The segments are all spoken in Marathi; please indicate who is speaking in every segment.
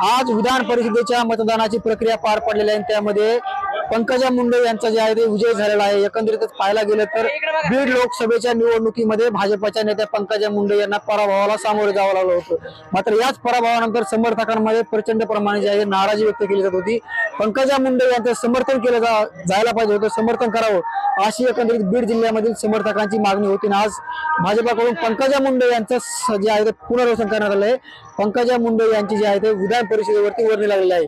Speaker 1: आज विधान परिषदेच्या मतदानाची प्रक्रिया पार पडलेली आहे। त्यामध्ये पंकजा मुंडे यांचा जे आहे ते विजय झालेला आहे। एकंदरीतच पाहायला गेलं तर बीड लोकसभेच्या निवडणुकीमध्ये भाजपच्या नेत्या पंकजा मुंडे यांना पराभवाला सामोरे जावं लागलं होतं। मात्र याच पराभवानंतर समर्थकांमध्ये प्रचंड प्रमाणात जी आहे नाराजी व्यक्त केली जात होती। पंकजा मुंडे यांचं समर्थन केलं जायला पाहिजे होतं, समर्थन करावं अशी एकंदरीत बीड जिल्ह्यामधील समर्थकांची मागणी होती। आज भाजपाकडून पंकजा मुंडे यांचं जे आहे ते पुनर्वसन करण्यात आलं आहे। पंकजा मुंडे यांची जी आहे ते विधान परिषदेवरती वर्णी लागलेली आहे।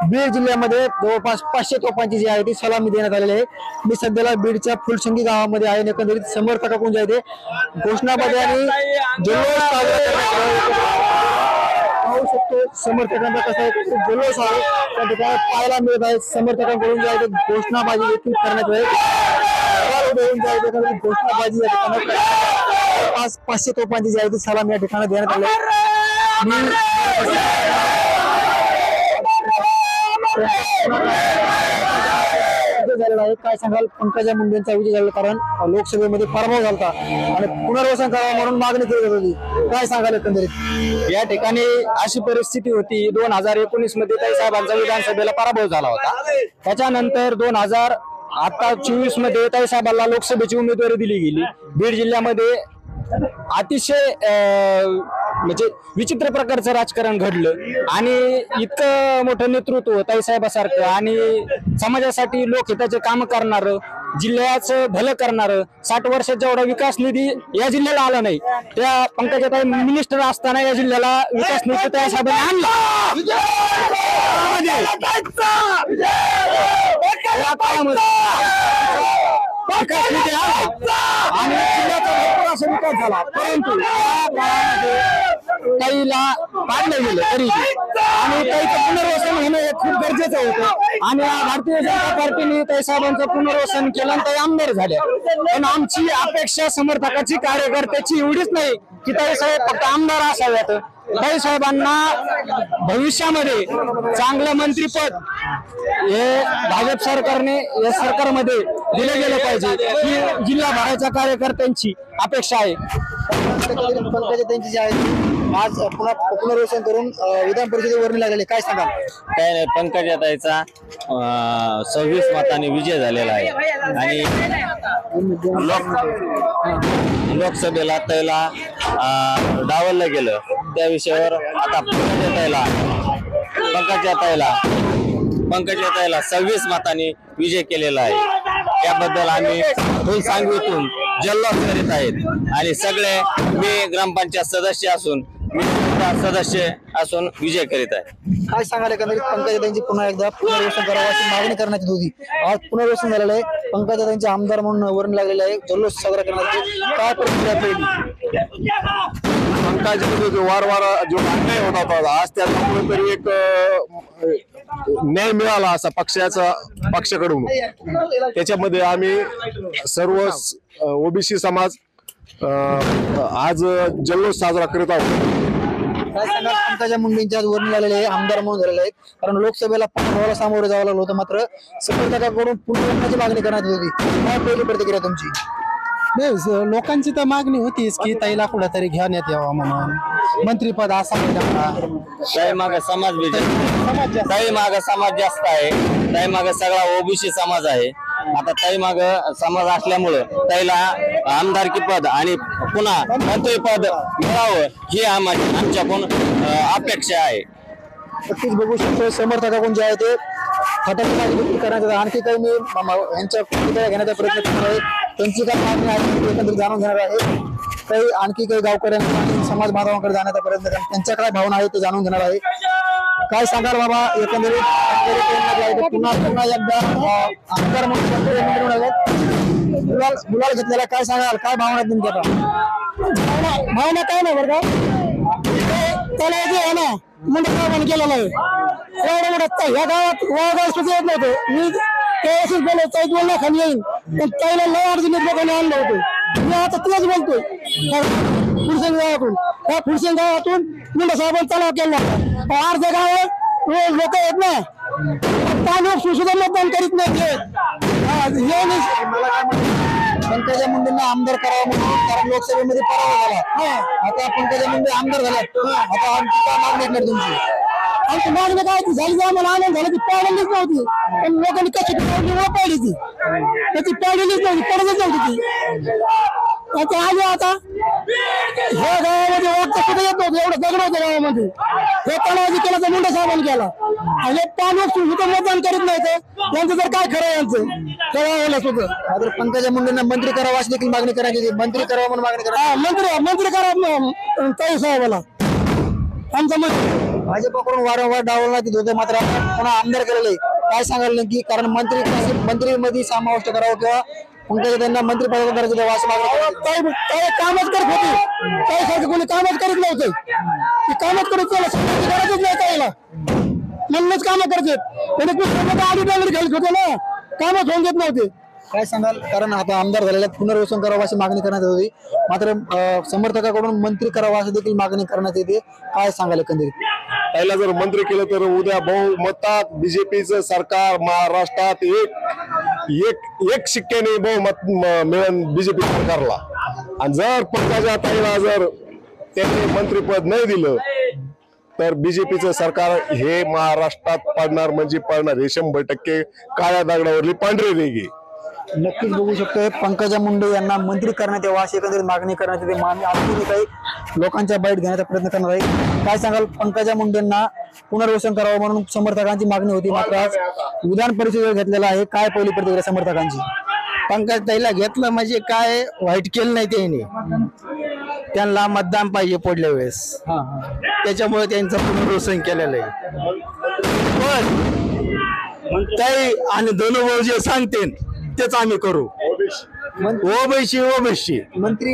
Speaker 1: बीड जिल्ह्यामध्ये जवळपास 500 तोफांची जी आहे ती सलामी देण्यात आलेली आहे। मी सध्याला बीडच्या फुलशंगी गावामध्ये आहे। एकंदरीत समर्थकांकडून जे आहे ते घोषणाबाजी आणि जल्लोष साजरा करण्यात पाहू शकतो। समर्थकांचा कसा आहे जल्लोष आहे त्या ठिकाणी पाहायला मिळत आहे। समर्थकांकडून जे आहे ते घोषणाबाजी देखील करण्यात येते। घोषणाबाजी या ठिकाणी 500 तोफांची जी आहे ती सलामी या ठिकाणी देण्यात आली आहे। काय सांगाल पंकजा मुंडेंचा विजय झाला, कारण लोकसभेमध्ये पराभव झाला आणि पुनर्वसन करावं म्हणून मागणी केली जात होती। काय सांगाल एकंदरीत
Speaker 2: या ठिकाणी अशी परिस्थिती होती 2019 मध्ये ताई साहेबांचा विधानसभेला पराभव झाला होता। त्याच्यानंतर 2024 मध्ये ताई साहेबांना लोकसभेची उमेदवारी दिली गेली। बीड जिल्ह्यामध्ये अतिशय म्हणजे विचित्र प्रकारचं राजकारण घडलं आणि इतकं मोठं नेतृत्व ताईसाहेबासारखं आणि समाजासाठी लोकहिताचे काम करणारं, जिल्ह्याचं भलं करणारं, 60 वर्षात जेवढा विकास निधी या जिल्ह्याला आला नाही त्या पंकजाताई मिनिस्टर असताना या जिल्ह्याला विकास निधी ताईसाहेबांनी आणला। विकास निधी आला आणि जिल्ह्याचा भरपूर असा विकास झाला, परंतु ताईला पाडलं गेलं तरी आणि ताईचं पुनर्वसन होणं हे खूप गरजेचं होतं आणि भारतीय जनता पार्टीने ताई साहेबांचं पुनर्वसन केलं आणि ताई आमदार झाल्या। पण आमची अपेक्षा समर्थकाची कार्यकर्त्याची एवढीच नाही की ताई साहेब फक्त आमदार असाव्यात, ताई साहेबांना भविष्यामध्ये चांगलं मंत्रीपद हे भाजप सरकारने या सरकारमध्ये दिलं गेलं पाहिजे ही जिल्हाभराच्या कार्यकर्त्यांची अपेक्षा आहे।
Speaker 1: पंकजा त्यांची जी आहे आज पुनर्वसन करून विधान परिषदेवर लागलेले, काय सांगाल?
Speaker 3: काय नाही, पंकजाताईचा 26 मतांनी विजय झालेला आहे आणि लोकसभेला त्याला डावललं गेलं त्या विषयावर आता पंकजाताईला 26 मतांनी विजय केलेला आहे। त्याबद्दल आम्ही फुल सांगवीतून जल्लोष करीत आहेत आणि सगळे मी ग्रामपंचायत सदस्य असून विजय करीत आहे।
Speaker 1: काय सांगाल एकंदरीत पंकजाताईंची पुन्हा एकदा पुनर्वसन करावं अशी मागणी करण्यात येत होती। आज पुनर्वसन झालेलं आहे, पंकजाताईंचे आमदार म्हणून वर्णी लागलेले आहे, जल्लोष साजरा करण्यात येतो। काय प्रतिक्रिया?
Speaker 4: पंकजामध्ये वारंवार जो अन्याय होत होता आज त्यामुळे तरी एक न्याय मिळाला असा पक्षाकडून। त्याच्यामध्ये आम्ही सर्व ओबीसी समाज आज जल्लोष साजरा करत आहोत।
Speaker 1: काय सांगाल पंकजा मुंडेंच्या आज वर्णी लागलेले आहे, आमदार म्हणून झालेले आहेत, कारण लोकसभेला पराभवाला सामोरं जावं लागलं होतं मात्र समर्थकांकडून पुनर्वसनाची मागणी करण्यात येत होती। काय पहिली प्रतिक्रिया तुमची?
Speaker 2: नाही, लोकांची तर मागणी होतीच की ताईला कुठेतरी घेण्यात यावं म्हणून मंत्रीपद असावं।
Speaker 3: ताई माग समाज ताई माग समाज जास्त आहे, ताई माग सगळा ओबीसी समाज आहे। आता ताई माग समाज असल्यामुळं ताईला आमदारकी पद आणि पुन्हा मंत्रीपद मिळावं ही आमच्याकडून अपेक्षा आहे।
Speaker 1: नक्कीच बघू शकतो समर्थकाकडून जे आहे ते फटाके करण्याचा आणखी काही मी यांच्या प्रतिक्रिया घेण्याचा प्रयत्न करणार आहे। त्यांची काय मागणी आहे एकंदरीत जाणून घेणार आहे, काही आणखी काही गावकऱ्यांना समाज बांधवांकडे जाण्याचा प्रयत्न करणार, त्यांच्या काय भावना आहे ते जाणून घेणार आहे। काय सांगाल बाबा एकंदरीत पुन्हा एकदा आमदार म्हणून गुलाल घेतलेला, काय सांगाल? काय भावना तुमच्या?
Speaker 2: भावना काय नाही बरं का, त्याला जे आहे ना मंडळ केलेलं आहे एवढं मोठं ह्या गावात येत नव्हतं। मी त्यावेळेस बोललो ताई बोलला खाली येईन, पण ताईला लय अडचणीत लोकांनी आणलं होतं। मी आता तेच बोलतोय फुलसेंग गावातून, त्या फुलसेंग गावातून मुंडे साहेबांनी तलाव केला। अर्ध्या गावात लोक येत ना त्या लोक सुद्धा मतदान करीत नाही।
Speaker 1: पंकजा मुंडेंना आमदार करावं म्हणून, कारण लोकसभेमध्ये पराभव झाला, आता पंकजा मुंडे आमदार झाला, आता आणखी काय मागणी असणार तुमची? आमची मागणी काय ती झाली आम्हाला आनंद झाला ती पाडलीच नव्हती पण लोकांनी कशी पाडली ती त्याची पाडलीच नव्हती पडतच नव्हती ती आता आली आता ह्या गावामध्ये वाटतं कुठे येत नव्हतं एवढं दगड होतं गावामध्ये हे तणावाजी केला तर मुंडे साहेबांनी केला आणि पाणी सुद्धा मतदान करीत नाही यांचं जर काय खरं यांचं त्या सुद्धा मात्र पंकजा मुंडेंना मंत्री करावं अशी देखील मागणी करायची मंत्री करावं म्हणून मागणी करा मंत्री करा ताई साहेबाला आमचं मत भाजपकडून वारंवार डावलण्यात येत होते मात्र पुन्हा आमदार केलेले काय सांगाल नक्की कारण मंत्रीमध्ये समाविष्ट करावं किंवा पंकजा त्यांना मंत्री पद करायचं तेव्हा असं मागणी कामच करत होती काही सारखं कोणी कामच करीत नव्हतं ती कामच करत गरजच नाही त्याला म्हणूनच कामं करतात आधी डांगरी खेळत होते ना कामच होऊन देत नव्हते काय सांगाल कारण आता आमदार झालेल्या पुनर्वसन करावं अशी मागणी करण्यात येत होती मात्र समर्थकाकडून मंत्री करावं अशी देखील मागणी करण्यात येते काय सांगाल एकंदरीत
Speaker 4: त्याला जर मंत्री केलं तर उद्या बहुमतात बीजेपीचं सरकार महाराष्ट्रात एक शिक्क्याने बहुमत मिळेल बीजेपी सरकारला आणि जर पंकजा ताईला जर त्यांनी मंत्रीपद नाही दिलं तर बीजेपीचं सरकार हे महाराष्ट्रात पडणार म्हणजे पडणार हे 100% काळ्या दगडावरली पांढरी रेघी
Speaker 1: नक्कीच बघू शकतोय पंकजा मुंडे यांना मंत्री करण्यात यावं अशी एकंदरीत मागणी करण्यात येते आम्ही अजूनही काही लोकांच्या बाईट घेण्याचा प्रयत्न करणार आहे काय सांगाल पंकजा मुंडेंना पुनर्वसन करावं म्हणून समर्थकांची मागणी होती मात्र आज विधान परिषदेवर घेतलेला आहे काय पहिली प्रतिक्रिया समर्थकांची
Speaker 2: पंकज ताईला घेतलं म्हणजे काय वाईट केलं नाही त्यांनी त्यांना मतदान पाहिजे पुढल्या वेळेस त्याच्यामुळे त्यांचं पुनर्वसन केलेलं आहे पण ताई आणि धनुभाऊ जे सांगते तेच आम्ही करू ओबीसी
Speaker 1: मंत्री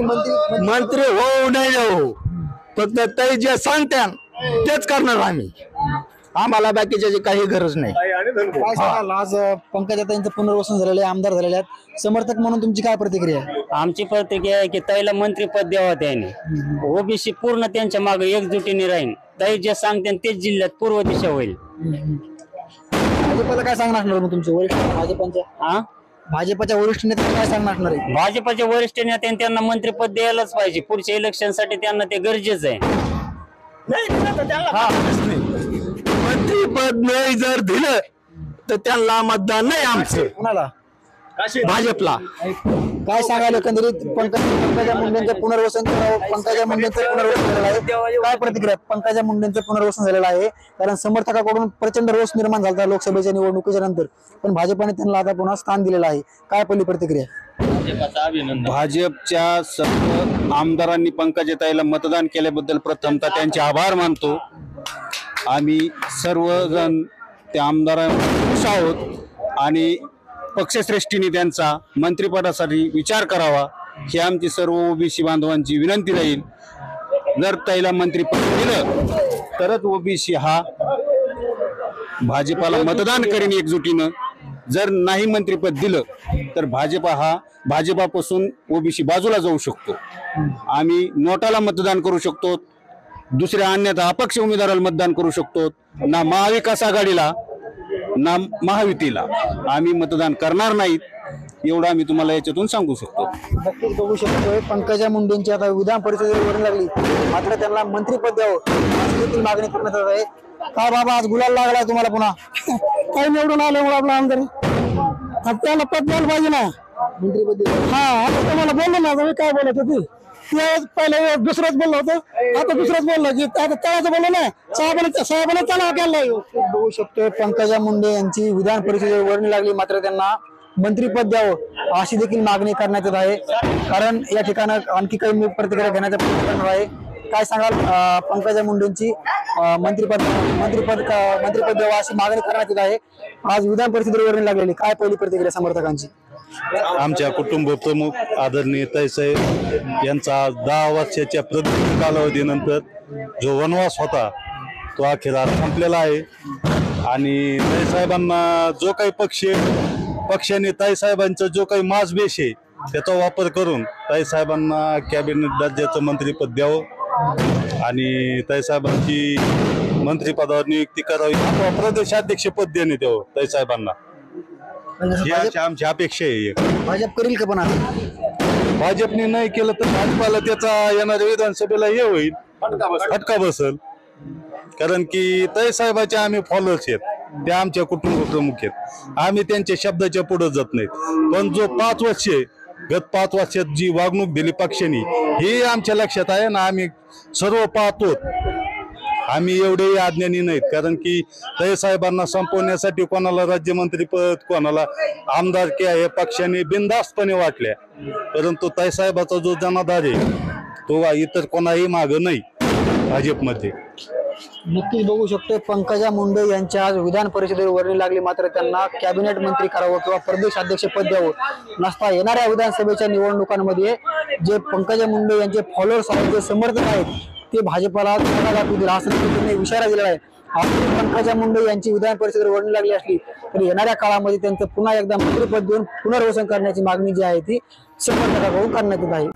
Speaker 2: होऊ नाही हो फक्त ताई जे सांगते तेच करणार आम्ही आम्हाला बाकीच्याची काही गरज नाही
Speaker 1: काय सांगाल आज पंकजाताईंचं पुनर्वसन झालेलं आहे आमदार झालेले आहेत समर्थक म्हणून तुमची काय प्रतिक्रिया आहे
Speaker 5: आमची प्रतिक्रिया आहे की ताईला मंत्रीपद द्यावं त्याने ओबीसी पूर्ण त्यांच्या मागे एकजुटीने राहील ताई जे सांगते तेच जिल्ह्यात पूर्व दिशा होईल
Speaker 1: भाजपला काय सांगणार मग तुमचे वरिष्ठ भाजपच्या वरिष्ठ नेत्यांना काय सांगणार आहे
Speaker 5: भाजपच्या वरिष्ठ नेत्यांनी त्यांना मंत्रीपद द्यायलाच पाहिजे पुढच्या इलेक्शन साठी त्यांना ते गरजेचं आहे
Speaker 2: मंत्रीपद नाही जर दिलं तर त्यांना मतदान नाही आमचं
Speaker 1: कोणाला
Speaker 2: भाजपला
Speaker 1: काय सांगाल एकंदरीत पंकजा मुंडेंचं पुनर्वसन करावं पंकजा मुंडेंचं पुनर्वसन झालेलं आहे काय प्रतिक्रिया पंकजा मुंडेंचं पुनर्वसन झालेलं आहे कारण समर्थकाकडून प्रचंड रोष निर्माण झाला लोकसभेच्या निवडणुकीच्या नंतर पण भाजपाने त्यांना आता पुन्हा स्थान दिलेलं आहे काय पहिली प्रतिक्रिया
Speaker 6: भाजपच्या सर्व आमदारांनी पंकजाताईला मतदान केल्याबद्दल प्रथमतः त्यांचे आभार मानतो आम्ही सर्वजण त्या आमदारांना खुश आहोत आणि पक्षश्रेष्ठीने त्यांचा मंत्रिपदासाठी विचार करावा ही आमची सर्व ओबीसी बांधवांची विनंती राहील जर ताईला मंत्रिपद दिलं तरच ओबीसी हा भाजपाला मतदान करेन एकजुटीनं जर नाही मंत्रिपद दिलं तर भाजपापासून ओबीसी बाजूला जाऊ शकतो आम्ही नोटाला मतदान करू शकतो दुसऱ्या अन्यथा अपक्ष उमेदवाराला मतदान करू शकतो ना महाविकास आघाडीला ना महायुतीला आम्ही मतदान करणार नाहीत एवढं आम्ही तुम्हाला याच्यातून सांगू शकतो
Speaker 1: नक्कीच बघू शकतोय पंकजा मुंडेंची आता विधान परिषदेवर लागली मात्र त्यांना मंत्रिपद द्यावं अशी देखील मागणी करण्यात येत आहे काय बाबा आज गुलाल लागलाय तुम्हाला पुन्हा काही निवडून आल्यामुळे आपला आमदार त्याला पद द्यायला पाहिजे ना मंत्रिपद आता तुम्हाला बोललो ना मी काय बोलत होती पहिले दुसरंच बोललो होतं आता दुसरंच बोललो की आता त्याचं बोललो ना साहेबांना त्याला केलं बघू शकतोय पंकजा मुंडे यांची विधान परिषदेवर वर्णी लागली मात्र त्यांना मंत्रिपद द्यावं अशी देखील मागणी करण्यात येत आहे कारण या ठिकाणी आणखी काही प्रतिक्रिया घेण्याचा प्रयत्न करणार आहे काय सांगाल पंकजा मुंडेंची मंत्रिपद द्यावं अशी मागणी करण्यात येत आहे आज विधान परिषदेवर वर्णी लागलेली काय पहिली प्रतिक्रिया समर्थकांची
Speaker 6: आमच्या कुटुंब प्रमुख आदरणीय ताईसाहेब यांचा 10 वर्षाच्या प्रदीर्घ कालावधीनंतर जो वनवास होता तो अखेर संपलेला आहे आणि ताईसाहेबांना जो काही पक्षाने ताईसाहेबांचा जो काही माजबेश आहे त्याचा वापर करून ताईसाहेबांना कॅबिनेट दर्जाचं मंत्रिपद द्यावं आणि ताईसाहेबांची मंत्रिपदावर नियुक्ती करावी अथवा प्रदेशाध्यक्षपद देण्यात यावं ताईसाहेबांना ही आमची अपेक्षा आहे
Speaker 1: भाजप करील का पण
Speaker 6: भाजपने नाही केलं तर भाजपाला त्याचा येणाऱ्या विधानसभेला हे होईल फटका बसल कारण की ताई साहेबाचे आम्ही फॉलोअर्स आहेत, ते आमच्या कुटुंब प्रमुख आहेत, आम्ही त्यांच्या शब्दाच्या पुढे जात नाहीत. पण जो 5 वर्ष गत 5 वर्षात जी वागणूक दिली पक्षाने हे आमच्या लक्षात आहे ना, आम्ही सर्व पाहतो. आम्ही एवढेही अज्ञानी नाहीत, कारण की ताई साहेबांना संपवण्यासाठी कोणाला राज्यमंत्री पद, कोणाला आमदारकी आहे पक्षाने बिनधास्तपणे वाटल्या, परंतु ताई साहेबाचा जो जनाधार आहे तो इतर कोणाही मागं नाही भाजपमध्ये.
Speaker 1: नक्कीच बघू शकतो पंकजा मुंडे यांच्या आज विधान परिषदेवर वर्णी लागली, मात्र त्यांना कॅबिनेट मंत्री करावं किंवा प्रदेश अध्यक्ष पद द्यावं नसता येणाऱ्या विधानसभेच्या निवडणुकांमध्ये जे पंकजा मुंडे यांचे फॉलोअर्स आहेत, जे समर्थक आहेत, ते भाजपला दाखवू दिला असं त्यांनी इशारा दिलेला आहे. आज पंकजा मुंडे यांची विधान परिषदेवर वर्णी लागली असली तर येणाऱ्या काळामध्ये त्यांचं पुन्हा एकदा मंत्रिपद देऊन पुनर्वसन करण्याची मागणी जी आहे ती समर्थकांकडून करण्यात येत आहे.